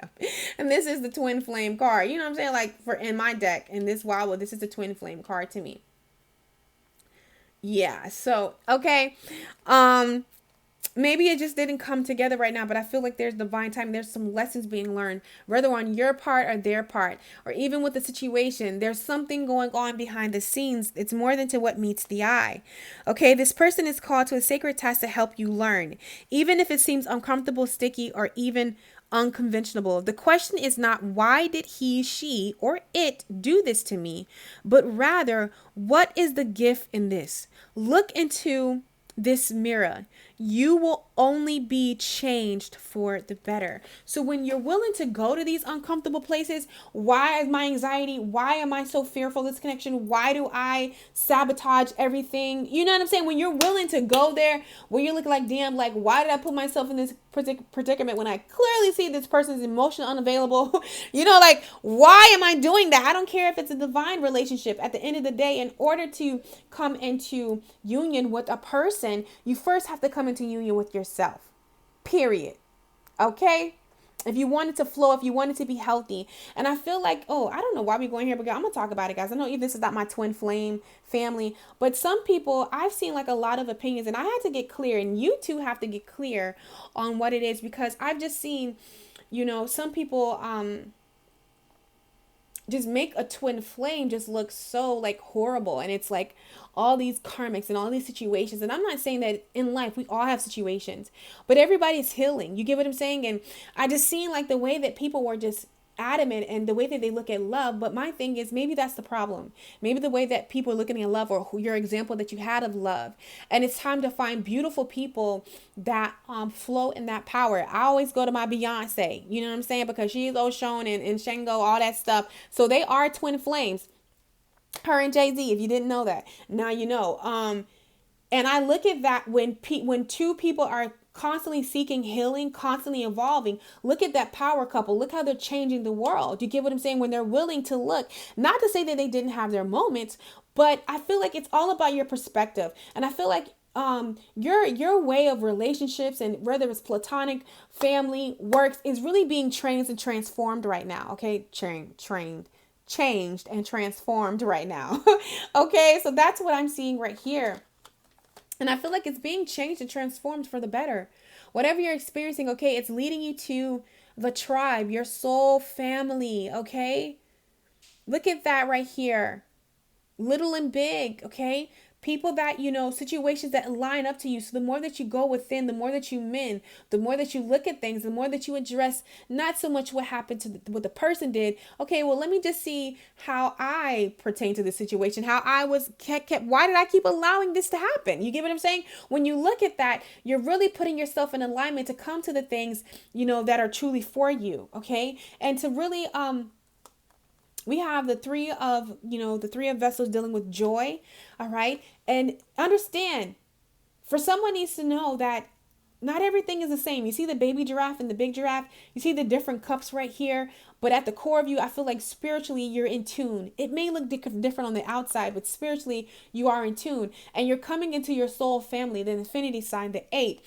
up. And this is the twin flame card. You know what I'm saying? Like in my deck, in this this is the twin flame card to me. Yeah. So, okay. Maybe it just didn't come together right now, but I feel like there's divine time. There's some lessons being learned, whether on your part or their part, or even with the situation. There's something going on behind the scenes. It's more than to what meets the eye. Okay, this person is called to a sacred task to help you learn, even if it seems uncomfortable, sticky, or even unconventional. The question is not why did he, she, or it do this to me, but rather, what is the gift in this? Look into this mirror. you will only be changed for the better. So when you're willing to go to these uncomfortable places, why is my anxiety? Why am I so fearful of this connection? Why do I sabotage everything? You know what I'm saying? When you're willing to go there, where you're looking like, damn, like, why did I put myself in this predicament when I clearly see this person's emotionally unavailable? Like, why am I doing that? I don't care if it's a divine relationship. At the end of the day, in order to come into union with a person, you first have to come into union with yourself. Period. Okay? If you want it to flow, if you want it to be healthy. And I feel like, I don't know why we're going here, but I'm going to talk about it, guys. I know this is not my twin flame family, but some people, I've seen like a lot of opinions, and I had to get clear, and you too have to get clear on what it is, because I've just seen, some people, just make a twin flame just look so like horrible. And it's like all these karmics and all these situations. And I'm not saying that in life we all have situations, but everybody's healing. You get what I'm saying? And I just seen like the way that people were just adamant and the way that they look at love. But my thing is, maybe that's the problem. Maybe the way that people are looking at love, or your example that you had of love. And it's time to find beautiful people that flow in that power. I always go to my Beyonce, you know what I'm saying? Because she's Oshon and Shango, all that stuff. So they are twin flames. Her and Jay-Z, if you didn't know that, now you know. And I look at that when two people are constantly seeking healing, constantly evolving. Look at that power couple. Look how they're changing the world. You get what I'm saying? When they're willing to look, not to say that they didn't have their moments, but I feel like it's all about your perspective. And I feel like your way of relationships, and whether it's platonic, family, works, is really being trained and transformed right now. Okay, changed and transformed right now. Okay, so that's what I'm seeing right here. And I feel like it's being changed and transformed for the better. Whatever you're experiencing, okay, it's leading you to the tribe, your soul family, okay? Look at that right here. Little and big, okay? People that, situations that line up to you. So the more that you go within, the more that you mend, the more that you look at things, the more that you address not so much what happened to what the person did. Okay, well, let me just see how I pertain to the situation, how I was kept. Why did I keep allowing this to happen? You get what I'm saying? When you look at that, you're really putting yourself in alignment to come to the things, that are truly for you. Okay. And to really, we have the three of vessels dealing with joy. All right. And understand, for someone needs to know that not everything is the same. You see the baby giraffe and the big giraffe. You see the different cups right here. But at the core of you, I feel like spiritually you're in tune. It may look different on the outside, but spiritually you are in tune. And you're coming into your soul family, the infinity sign, the 8.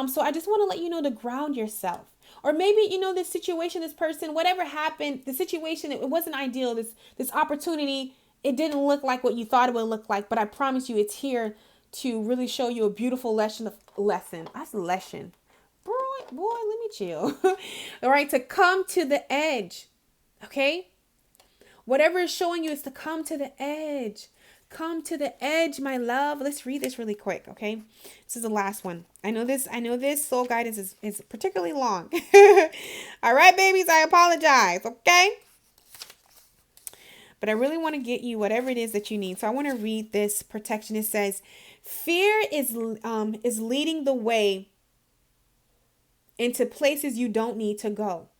So I just want to let you know to ground yourself. Or maybe, this situation, this person, whatever happened, the situation, it wasn't ideal. This opportunity, it didn't look like what you thought it would look like. But I promise you, it's here to really show you a beautiful lesson. That's a lesson. Boy, let me chill. All right, to come to the edge. Okay? Whatever is showing you is to come to the edge. Come to the edge, my love. Let's read this really quick, okay? This is the last one. I know this soul guidance is particularly long. All right, babies, I apologize, okay? But I really want to get you whatever it is that you need. So I want to read this protection. It says, fear is leading the way into places you don't need to go.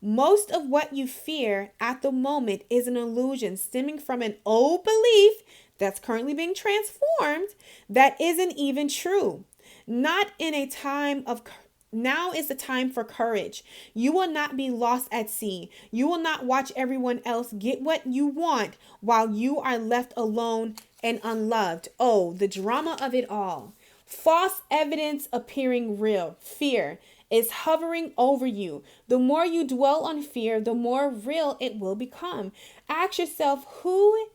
Most of what you fear at the moment is an illusion stemming from an old belief that's currently being transformed that isn't even true. Now is the time for courage. You will not be lost at sea. You will not watch everyone else get what you want while you are left alone and unloved. Oh, the drama of it all. False evidence appearing real. Fear is hovering over you. The more you dwell on fear, the more real it will become. Ask yourself, who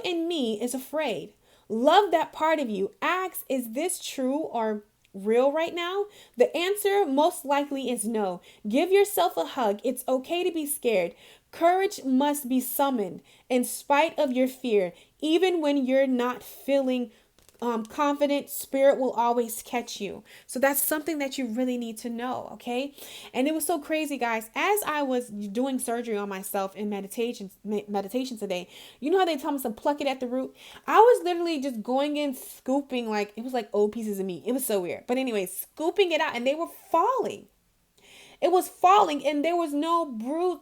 in me is afraid? Love that part of you. Ask, is this true or real right now? The answer most likely is no. Give yourself a hug. It's okay to be scared. Courage must be summoned in spite of your fear, even when you're not feeling confident, spirit will always catch you. So that's something that you really need to know, okay? And it was so crazy, guys. As I was doing surgery on myself in meditation today, you know how they tell me to pluck it at the root? I was literally just going in, scooping, like, it was like old pieces of meat. It was so weird. But anyway, scooping it out, and they were falling. It was falling, and there was no bruise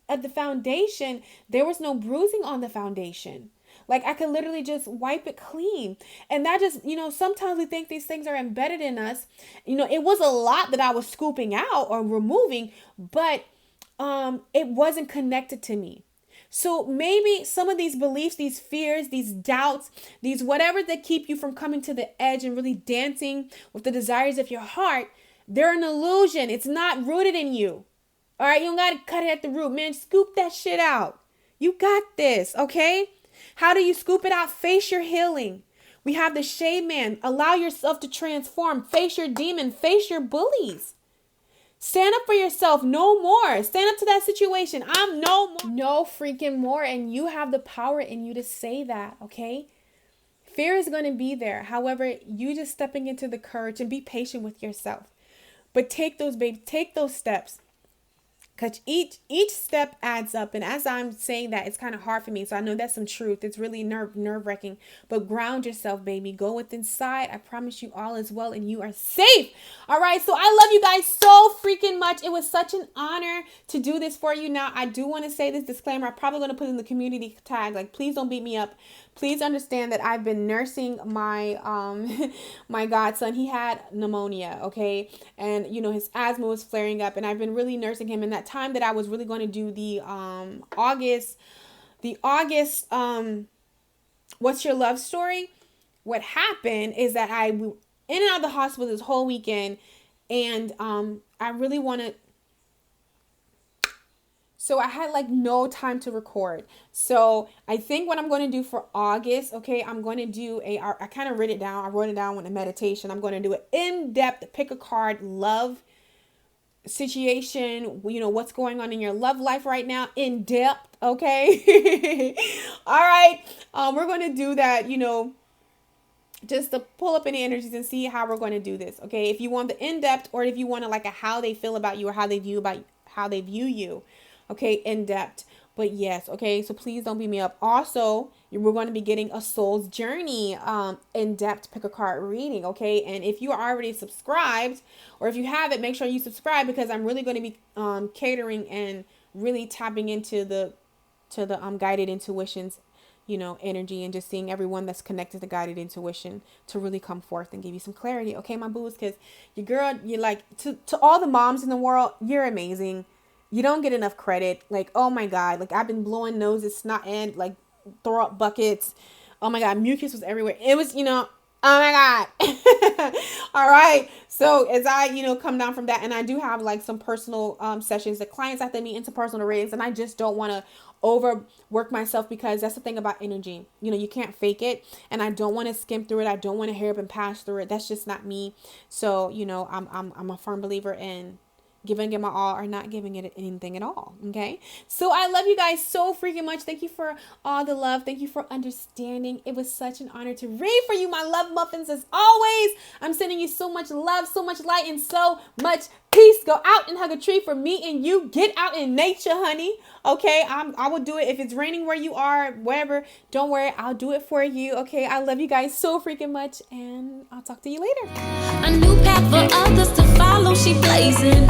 at the foundation. There was no bruising on the foundation. Like, I could literally just wipe it clean. And that just, sometimes we think these things are embedded in us. It was a lot that I was scooping out or removing, but it wasn't connected to me. So maybe some of these beliefs, these fears, these doubts, these whatever that keep you from coming to the edge and really dancing with the desires of your heart, they're an illusion. It's not rooted in you. All right, you don't got to cut it at the root, man. Scoop that shit out. You got this, okay? How do you scoop it out? Face your healing. We have the shade man. Allow yourself to transform. Face your demon. Face your bullies. Stand up for yourself. No more. Stand up to that situation. I'm no more. No freaking more. And you have the power in you to say that, okay? Fear is going to be there. However, you just stepping into the courage and be patient with yourself. But take those steps. Because each step adds up. And as I'm saying that, it's kind of hard for me. So I know that's some truth. It's really nerve-wracking. But ground yourself, baby. Go within inside. I promise you all is well and you are safe. All right. So I love you guys so freaking much. It was such an honor to do this for you. Now, I do want to say this disclaimer. I'm probably going to put in the community tag. Like, please don't beat me up. Please understand that I've been nursing my my godson. He had pneumonia, okay? And, his asthma was flaring up. And I've been really nursing him. And that time that I was really going to do the August, What's Your Love Story? What happened is that I in and out of the hospital this whole weekend. And I really wanted... So I had like no time to record. So I think what I'm going to do for August, okay, I'm going to do I kind of wrote it down. I wrote it down with a meditation. I'm going to do an in-depth pick a card love situation. What's going on in your love life right now in depth. Okay. All right. We're going to do that, just to pull up any energies and see how we're going to do this. Okay. If you want the in-depth or if you want to like a how they feel about you or how they view you. Okay, in depth. But yes, okay, so please don't beat me up. Also, we're going to be getting a soul's journey in depth pick a card reading, okay? And if you are already subscribed or if you haven't, make sure you subscribe because I'm really going to be catering and really tapping into the guided intuitions, energy and just seeing everyone that's connected to guided intuition to really come forth and give you some clarity, okay, my boos? Because your girl, you're like, to all the moms in the world, you're amazing. You don't get enough credit. Like, oh my God. Like, I've been blowing noses, snot, and like throw up buckets. Oh my God. Mucus was everywhere. It was, oh my God. All right. So as I, come down from that, and I do have like some personal sessions that clients have to meet into personal readings, and I just don't want to overwork myself because that's the thing about energy. You can't fake it, and I don't want to skim through it. I don't want to hurry up and pass through it. That's just not me. So, I'm a firm believer in giving it my all or not giving it anything at all. Okay. So I love you guys so freaking much. Thank you for all the love. Thank you for understanding. It was such an honor to read for you, my love muffins. As always, I'm sending you so much love, so much light, and so much peace. Go out and hug a tree for me and you. Get out in nature, honey. Okay. I will do it. If it's raining where you are, wherever, don't worry. I'll do it for you. Okay. I love you guys so freaking much, and I'll talk to you later. A new path for others to follow, she blazing.